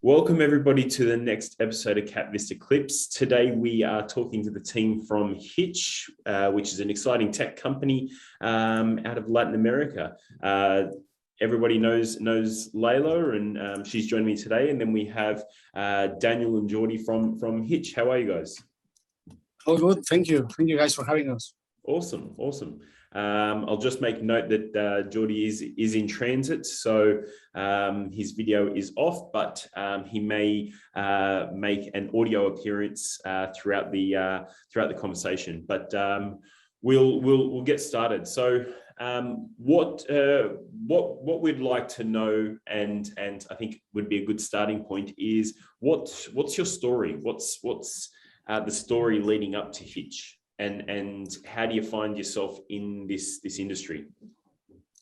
Welcome everybody to the next episode of KapVista Klips. Today we are talking to the team from Hitch, which is an exciting tech company out of Latin America. Everybody knows Layla, and she's joined me today. And then we have Daniel and Jordi from Hitch. How are you guys? Oh, good. Thank you. Thank you guys for having us. Awesome. I'll just make note that Jordi is in transit, so his video is off, but he may make an audio appearance throughout the conversation. But we'll get started. So what we'd like to know, and I think would be a good starting point, is what's your story? What's the story leading up to Hitch? And how do you find yourself in this industry?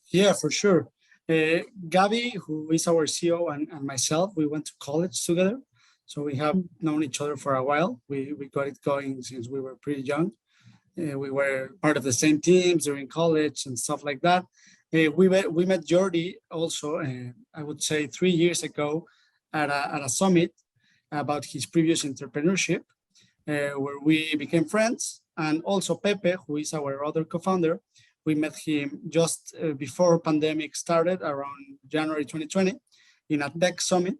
Yeah, for sure. Gabby, who is our CEO, and myself, we went to college together. So we have known each other for a while. We got it going since we were pretty young. We were part of the same teams during college and stuff like that. We met Jordi also, I would say 3 years ago at a summit about his previous entrepreneurship, where we became friends. And also Pepe, who is our other co-founder, we met him just before pandemic started, around January 2020, in a tech summit.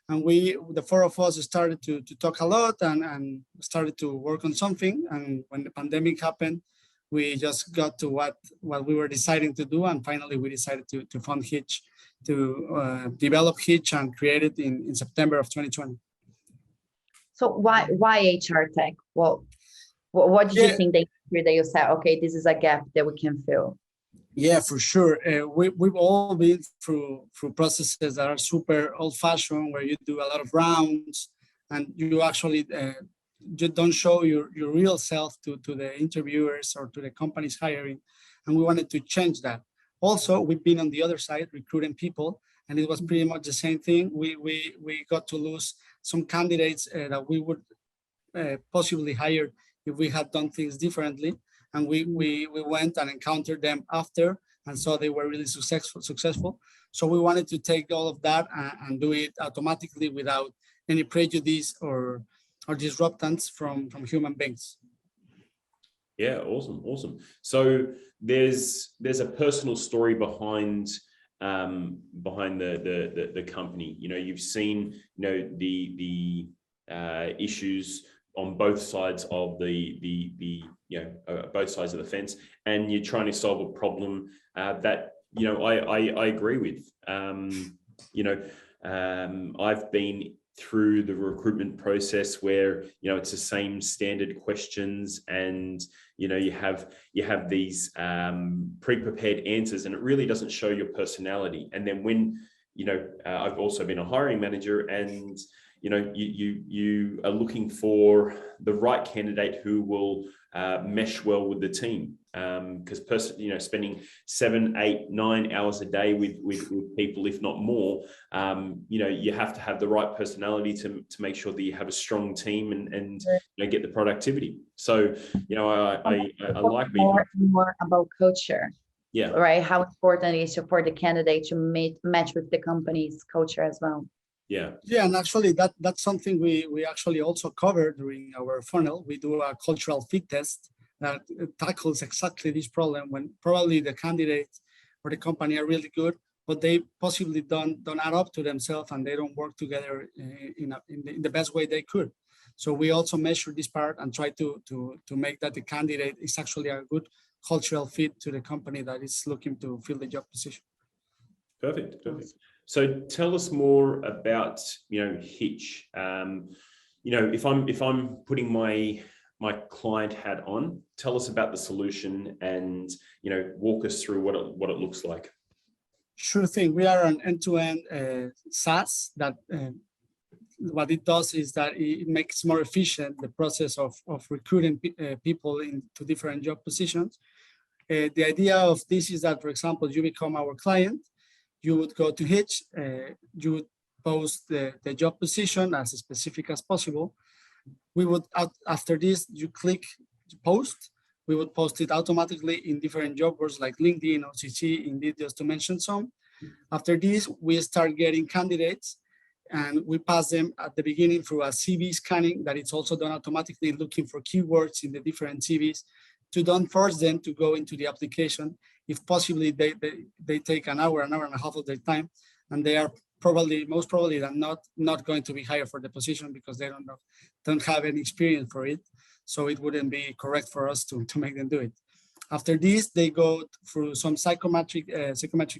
And the four of us started to talk a lot and started to work on something. And when the pandemic happened, we just got to what we were deciding to do. And finally, we decided to fund Hitch, to develop Hitch and create it in September of 2020. So why HR tech? Well, what did you think that you said, okay, this is a gap that we can fill? Yeah, for sure. We've all been through processes that are super old-fashioned, where you do a lot of rounds and you actually you don't show your real self to the interviewers or to the companies hiring. And we wanted to change that. Also, we've been on the other side recruiting people, and it was pretty much the same thing. We got to lose some candidates that we would possibly hire if we had done things differently. And we went and encountered them after and saw they were really successful. So we wanted to take all of that and do it automatically without any prejudice or disruptance from human beings. Yeah, awesome. So there's a personal story behind the company. You know, you've seen the issues on both sides of both sides of the fence, and you're trying to solve a problem that I agree with. I've been through the recruitment process where it's the same standard questions, and you have these pre-prepared answers, and it really doesn't show your personality. And then when I've also been a hiring manager, and you are looking for the right candidate who will mesh well with the team, because spending 7, 8, 9 hours a day with people, if not more, you have to have the right personality to make sure that you have a strong team and get the productivity. So I like more about culture. Yeah, right. How important it is for the candidate to match with the company's culture as well. Yeah, and actually that's something we actually also cover during our funnel. We do a cultural fit test that tackles exactly this problem, when probably the candidate or the company are really good, but they possibly don't add up to themselves, and they don't work together in the best way they could. So we also measure this part and try to make that the candidate is actually a good cultural fit to the company that is looking to fill the job position. Perfect. So tell us more about Hitch. If I'm putting my client hat on, tell us about the solution and walk us through what it looks like. Sure thing. We are an end-to-end SaaS that what it does is that it makes more efficient the process of recruiting people into different job positions. The idea of this is that, for example, you become our client. You would go to Hitch, you would post the job position as specific as possible. We would, after this, you click post. We would post it automatically in different job boards like LinkedIn, OCC, Indeed, just to mention some. After this, we start getting candidates And we pass them at the beginning through a CV scanning that it's also done automatically, looking for keywords in the different CVs, to don't force them to go into the application. If possibly they take an hour and a half of their time, and they are most probably not going to be hired for the position because they don't have any experience for it. So it wouldn't be correct for us to make them do it. After this, they go through some psychometric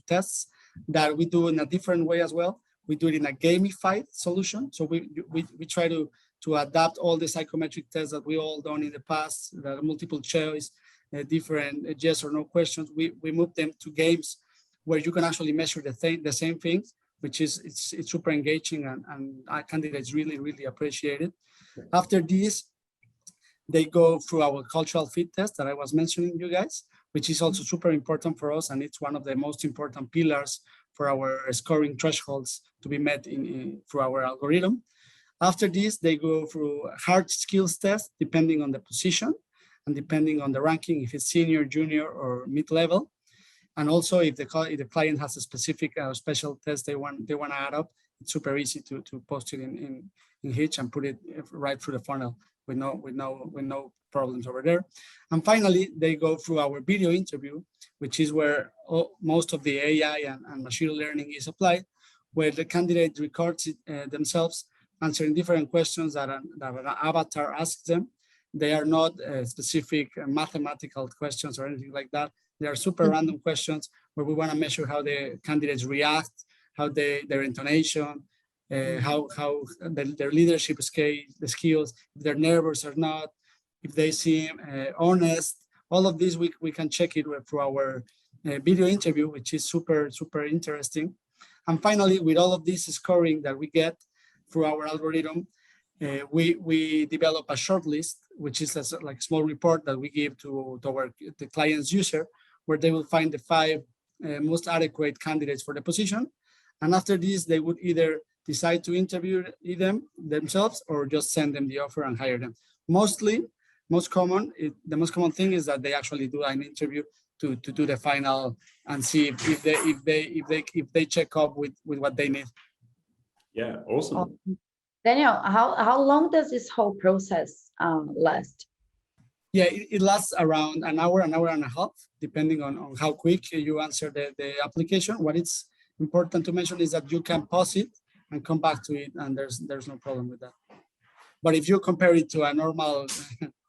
tests that we do in a different way as well. We do it in a gamified solution. So we try to adapt all the psychometric tests that we all done in the past, the multiple choice, different yes or no questions. We move them to games where you can actually measure the same things, which is it's super engaging, and our candidates really appreciate it. After this, they go through our cultural fit test that I was mentioning you guys, which is also super important for us, and it's one of the most important pillars for our scoring thresholds to be met through our algorithm. After this, they go through hard skills test, depending on the position and depending on the ranking, if it's senior, junior, or mid-level. And also, if the client has a specific special test they want to add up, it's super easy to post it in Hitch and put it right through the funnel with no problems over there. And finally, they go through our video interview, which is where most of the AI and machine learning is applied, where the candidate records it, themselves answering different questions that an avatar asks them. They are not specific mathematical questions or anything like that. They are super random questions where we want to measure how the candidates react, how their intonation, how their leadership skills, if they're nervous or not, if they seem honest. All of these we can check it through our video interview, which is super interesting. And finally, with all of this scoring that we get through our algorithm, we develop a short list, which is like a small report that we give to the client's user, where they will find the 5 most adequate candidates for the position. And after this, they would either decide to interview them themselves or just send them the offer and hire them. The most common thing is that they actually do an interview to do the final and see if they check up with what they need. Yeah, awesome. Daniel, how long does this whole process last? Yeah, it lasts around an hour and a half, depending on how quick you answer the application. What it's important to mention is that you can pause it and come back to it, and there's no problem with that. But if you compare it to a normal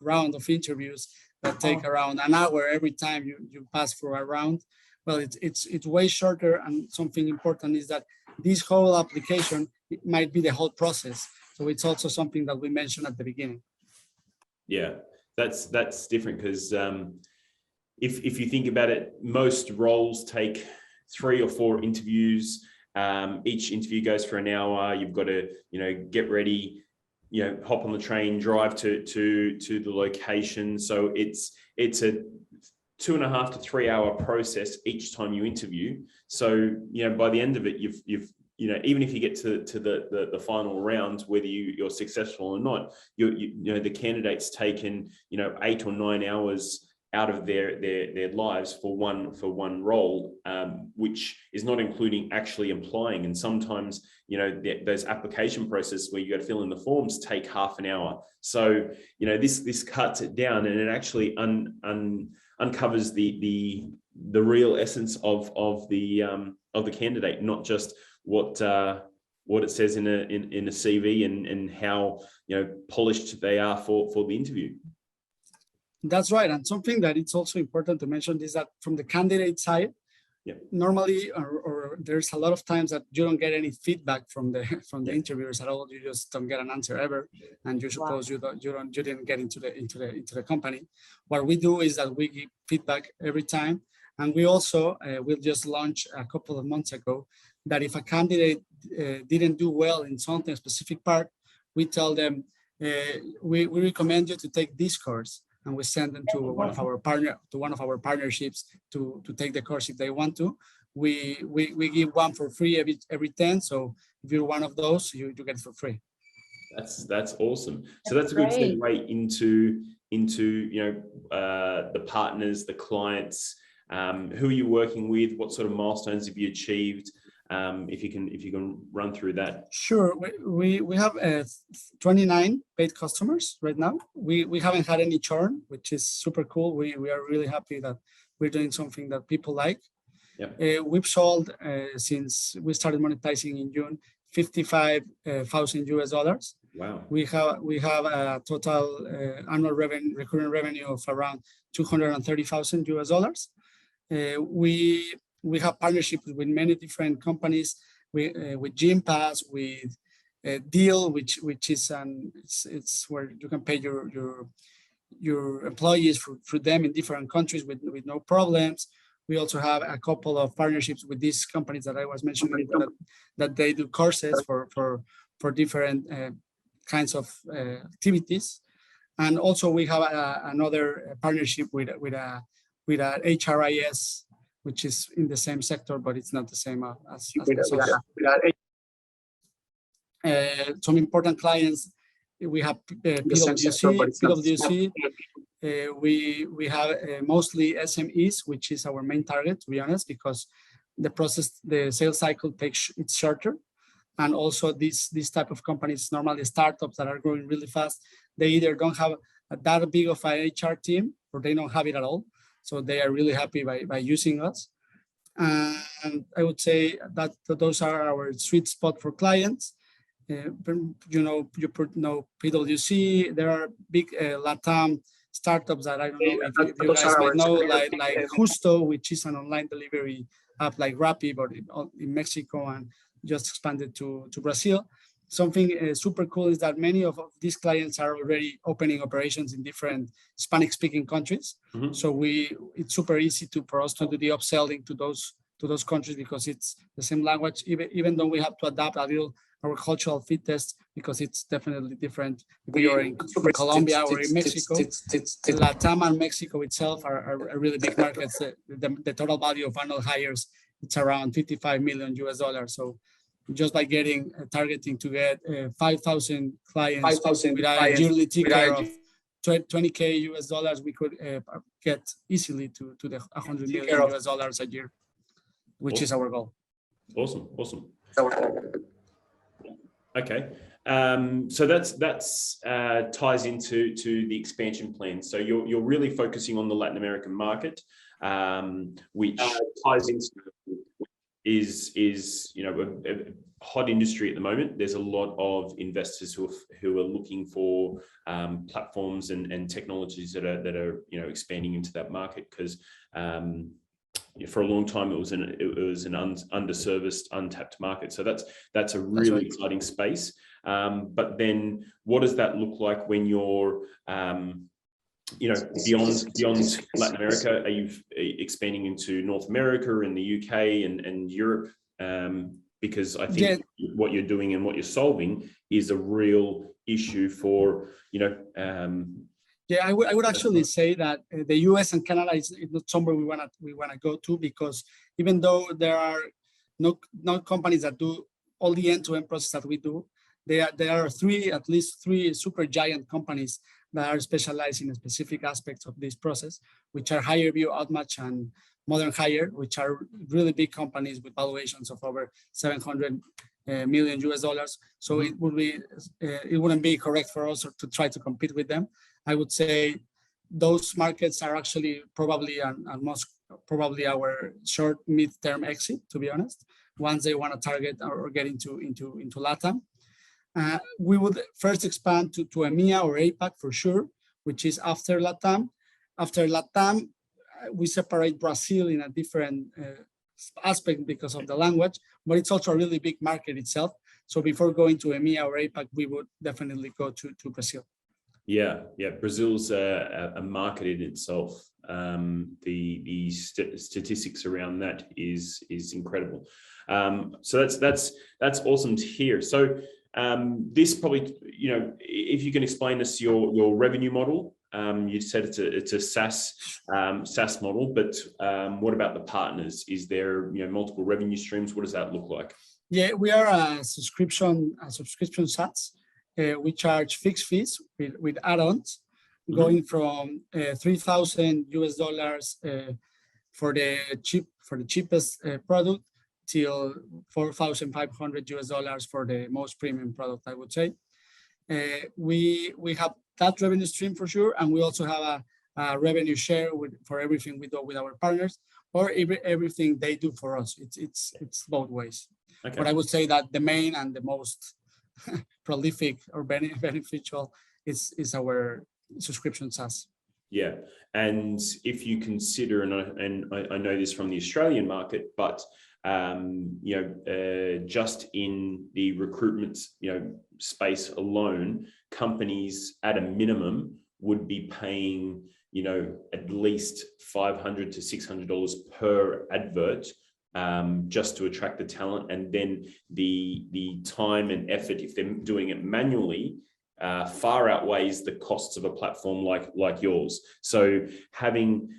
round of interviews that take around an hour every time you pass through a round, well, it's way shorter. And something important is that this whole application, it might be the whole process. So it's also something that we mentioned at the beginning. Yeah, that's different because if you think about it, most roles take 3 or 4 interviews. Each interview goes for an hour. You've got to, get ready, hop on the train, drive to the location. So it's a 2.5 to 3 hour process each time you interview. So, by the end of it, you've even if you get to the final round, whether you're successful or not, the candidate's taken 8 or 9 hours out of their lives for one role, which is not including actually applying. And sometimes those application processes where you got to fill in the forms take half an hour. So this cuts it down, and it actually uncovers the real essence of the candidate, not just what it says in a CV and how polished they are for the interview. That's right. And something that it's also important to mention is that from the candidate side, normally or there's a lot of times that you don't get any feedback from the interviewers at all. You just don't get an answer ever, and you suppose you didn't get into the company. What we do is that we give feedback every time, and we also will just launch a couple of months ago that if a candidate didn't do well in something specific part, we tell them we recommend you to take this course. And we send them to one of our partnerships to take the course if they want to. We give one for free every 10. So if you're one of those, you get it for free. That's awesome. So that's a good segue into the partners, the clients. Who are you working with? What sort of milestones have you achieved? If you can run through that. Sure. We have 29 paid customers right now. We haven't had any churn, which is super cool. We are really happy that we're doing something that people like. Yep. We've sold since we started monetizing in June, $55,000. Wow. We have a total annual recurring revenue of around $230,000. We have partnerships with many different companies, with Gympass, with Deal, which is it's where you can pay your employees for them in different countries with no problems. We also have a couple of partnerships with these companies that I was mentioning that they do courses for different kinds of activities. And also we have another partnership with a HRIS, which is in the same sector, but it's not the same as some important clients. We have PwC. We have mostly SMEs, which is our main target, to be honest, because the sales cycle it's shorter. And also these type of companies, normally startups that are growing really fast, they either don't have that big of an HR team or they don't have it at all. So they are really happy by using us. And I would say that those are our sweet spot for clients. You know PwC, there are big LatAm startups that I don't know if you guys might know, like Justo, which is an online delivery app like Rappi, but in Mexico and just expanded to Brazil. Something super cool is that many of these clients are already opening operations in different Spanish-speaking countries. Mm-hmm. So it's super easy for us to do the upselling to those countries because it's the same language, even though we have to adapt a little our cultural fit test because it's definitely different if you're in Colombia or in Mexico. LatAm and Mexico itself are really big markets. The total value of annual hires, it's around $55 million. So just by targeting to get 5,000 clients with a yearly ticket of $20K, we could get easily to the $100 million a year, which is our goal. Awesome. Okay, so that's ties into the expansion plan. So you're really focusing on the Latin American market, which ties into is a hot industry at the moment. There's a lot of investors who are looking for platforms and technologies that are expanding into that market because. For a long time, it was an underserviced, untapped market. So that's a really exciting space. But then, what does that look like when you're, beyond Latin America? Are you expanding into North America and the UK and Europe? Because I think what you're doing and what you're solving is a real issue for I would actually say that the US and Canada is not somewhere we wanna go to because even though there are no companies that do all the end-to-end process that we do, there are at least three super giant companies that are specialized in specific aspects of this process, which are HireVue, Outmatch, and Modern Hire, which are really big companies with valuations of over $700 million. So it wouldn't be correct for us to try to compete with them. I would say those markets are actually probably most probably our short mid-term exit, to be honest, once they want to target or get into LatAm. We would first expand to EMEA or APAC for sure, which is after LatAm. After LatAm, we separate Brazil in a different aspect because of the language, but it's also a really big market itself. So before going to EMEA or APAC, we would definitely go to Brazil. Yeah. Brazil's a market in itself. The statistics around that is incredible. So that's awesome to hear. So this probably, if you can explain us your revenue model. You said it's a SaaS model, but what about the partners? Is there multiple revenue streams? What does that look like? Yeah, we are a subscription SaaS. We charge fixed fees with add-ons, going from $3,000 for the cheapest product till $4,500 for the most premium product, I would say. We have that revenue stream for sure, and we also have a revenue share for everything we do with our partners, or everything they do for us. It's both ways. Okay. But I would say that the main and the most prolific or beneficial is our subscription SaaS. Yeah, and if you consider, and I know this from the Australian market, but just in the recruitment space alone, companies at a minimum would be paying at least $500 to $600 per advert just to attract the talent, and then the time and effort, if they're doing it manually, far outweighs the costs of a platform like yours. So having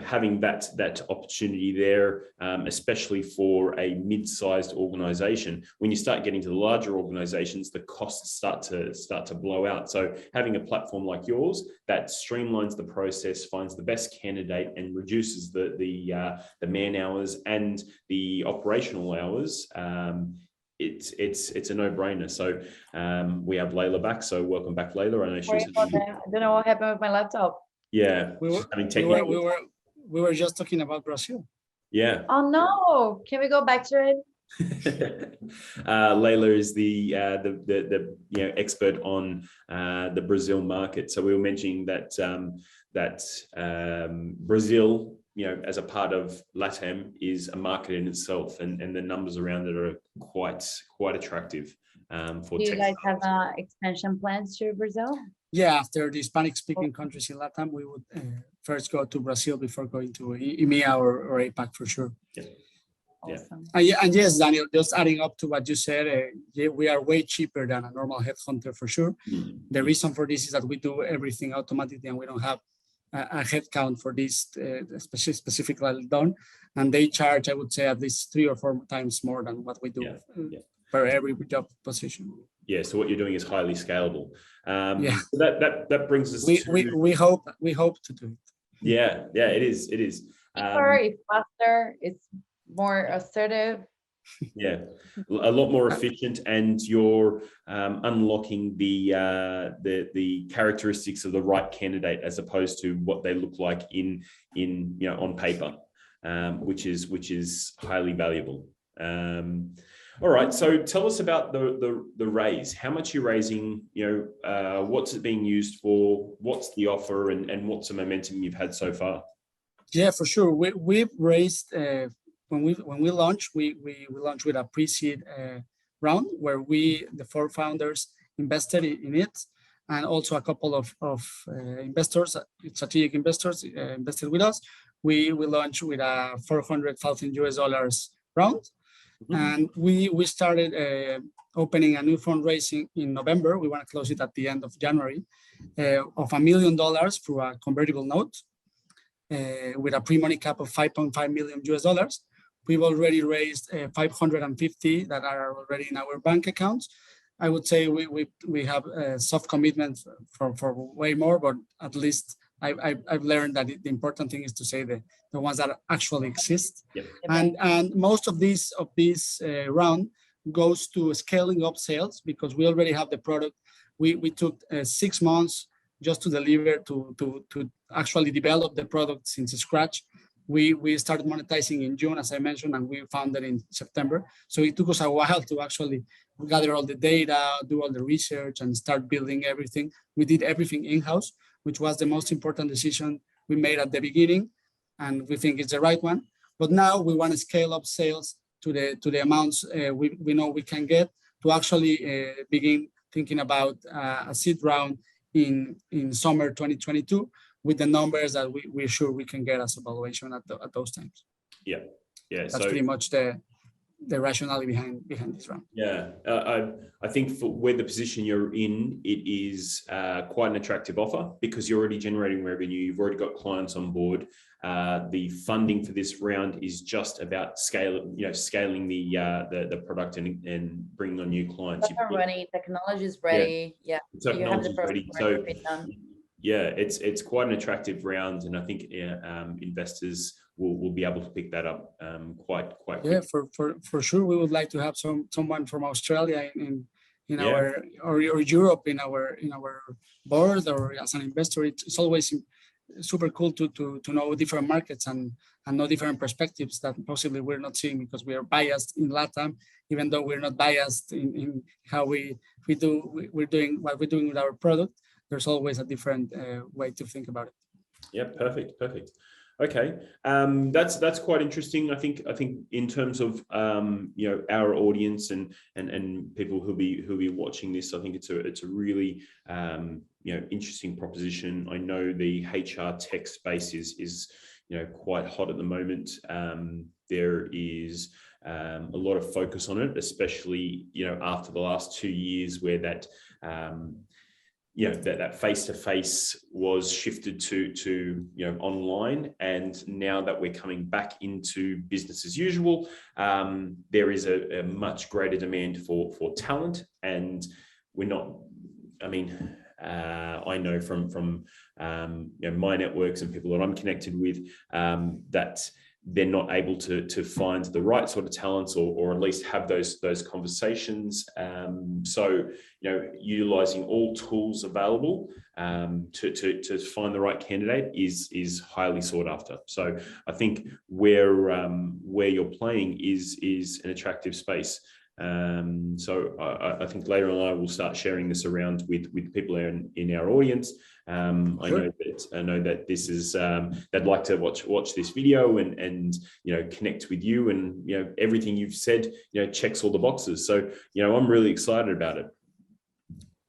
having that opportunity there, especially for a mid-sized organization, when you start getting to the larger organizations, the costs start to blow out. So having a platform like yours that streamlines the process, finds the best candidate, and reduces the man hours and the operational hours, it's a no-brainer. So we have Layla back. So welcome back, Layla. I know I don't know what happened with my laptop. Yeah, we were just talking about Brazil. Yeah. Oh no! Can we go back to it? Layla is the expert on the Brazil market. So we were mentioning that Brazil, as a part of LatAm, is a market in itself, and the numbers around it are quite attractive. For do you guys have expansion plans to Brazil? Yeah, after the Hispanic-speaking countries in LatAm, we would first go to Brazil before going to EMEA or APAC for sure. Yeah. Awesome. And yes, Daniel, just adding up to what you said, we are way cheaper than a normal headhunter for sure. Mm-hmm. The reason for this is that we do everything automatically, and we don't have a headcount for this specifically done. And they charge, I would say, at least 3 or 4 times more than what we do for every job position. Yeah, so what you're doing is highly scalable. So that brings us we hope to do it. Yeah, it is. It's faster, it's more assertive. Yeah, a lot more efficient, and you're unlocking the characteristics of the right candidate as opposed to what they look like in on paper, which is highly valuable. All right, so tell us about the raise. How much you're raising? What's it being used for? What's the offer, and what's the momentum you've had so far? Yeah, for sure. We've raised when we launched, we launched with a pre-seed round where the 4 founders invested in it, and also a couple of investors, strategic investors, invested with us. We launched with a $400,000 round. Mm-hmm. And we started opening a new fundraising in November. We want to close it at the end of January of $1 million through a convertible note with a pre-money cap of $5.5 million. We've already raised 550 that are already in our bank accounts. I would say we have soft commitments for way more, but at least I've learned that the important thing is to say the ones that actually exist. Yep. And most of this round goes to scaling up sales, because we already have the product. We took 6 months just to deliver, to actually develop the product since scratch. We started monetizing in June, as I mentioned, and we founded in September. So it took us a while to actually gather all the data, do all the research, and start building everything. We did everything in-house, which was the most important decision we made at the beginning, and we think it's the right one. But now we want to scale up sales to the amounts we know we can get, to actually begin thinking about a seed round in summer 2022 with the numbers that we're sure we can get as a valuation at those times. Yeah. That's pretty much the rationale behind this round. Yeah, I think for where the position you're in, it is quite an attractive offer, because you're already generating revenue. You've already got clients on board. The funding for this round is just about scaling the product and bringing on new clients. Running, technology is ready. Yeah. Technology is ready. So Yeah, it's quite an attractive round, and I think investors will be able to pick that up quite Yeah, quickly. for sure. We would like to have someone from Australia in Yeah. our or Europe in our board or as an investor. It's always super cool to know different markets and know different perspectives that possibly we're not seeing because we are biased in LatAm, even though we're not biased in how we're doing what we're doing with our product. There's always a different way to think about it. Yeah, perfect. Okay, that's quite interesting. I think in terms of our audience and people who'll be watching this, I think it's a really interesting proposition. I know the HR tech space is quite hot at the moment. There is a lot of focus on it, especially after the last 2 years where that that face-to-face was shifted to online, and now that we're coming back into business as usual, there is a much greater demand for talent, and we're not. I mean, I know from my networks and people that I'm connected with that they're not able to find the right sort of talents or at least have those conversations. So, utilizing all tools available to find the right candidate is highly sought after. So I think where you're playing is an attractive space. So I think later on I will start sharing this around with people in our audience. Sure. I know that this is they'd like to watch this video and connect with you, and everything you've said checks all the boxes. So I'm really excited about it.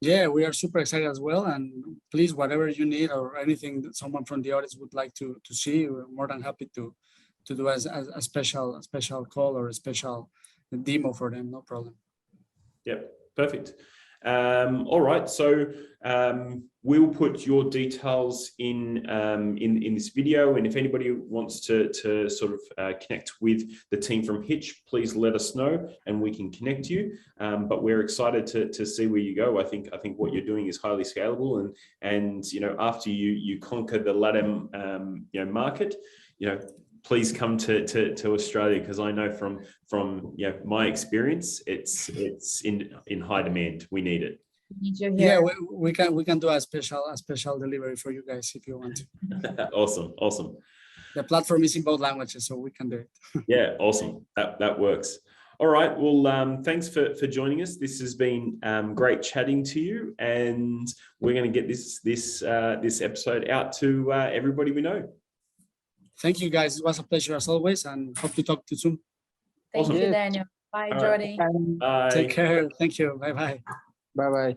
Yeah, we are super excited as well. And please, whatever you need or anything that someone from the audience would like to see, we're more than happy to do as a special call or a special demo for them. No problem. Yep, perfect. All right, so we'll put your details in this video, and if anybody wants to sort of connect with the team from Hitch, please let us know and we can connect you. But we're excited to see where you go. I think what you're doing is highly scalable, and after you conquer the LatAm market, please come to Australia, because I know from my experience, it's in high demand. We need it. Yeah, we can do a special delivery for you guys if you want to. Awesome. The platform is in both languages, so we can do it. Yeah, awesome. That works. All right. Well, thanks for joining us. This has been great chatting to you, and we're going to get this episode out to everybody we know. Thank you, guys. It was a pleasure as always, and hope to talk to you soon. Thank you, Daniel. Bye, Jordi. Bye. Take care. Thank you. Bye-bye. Bye-bye.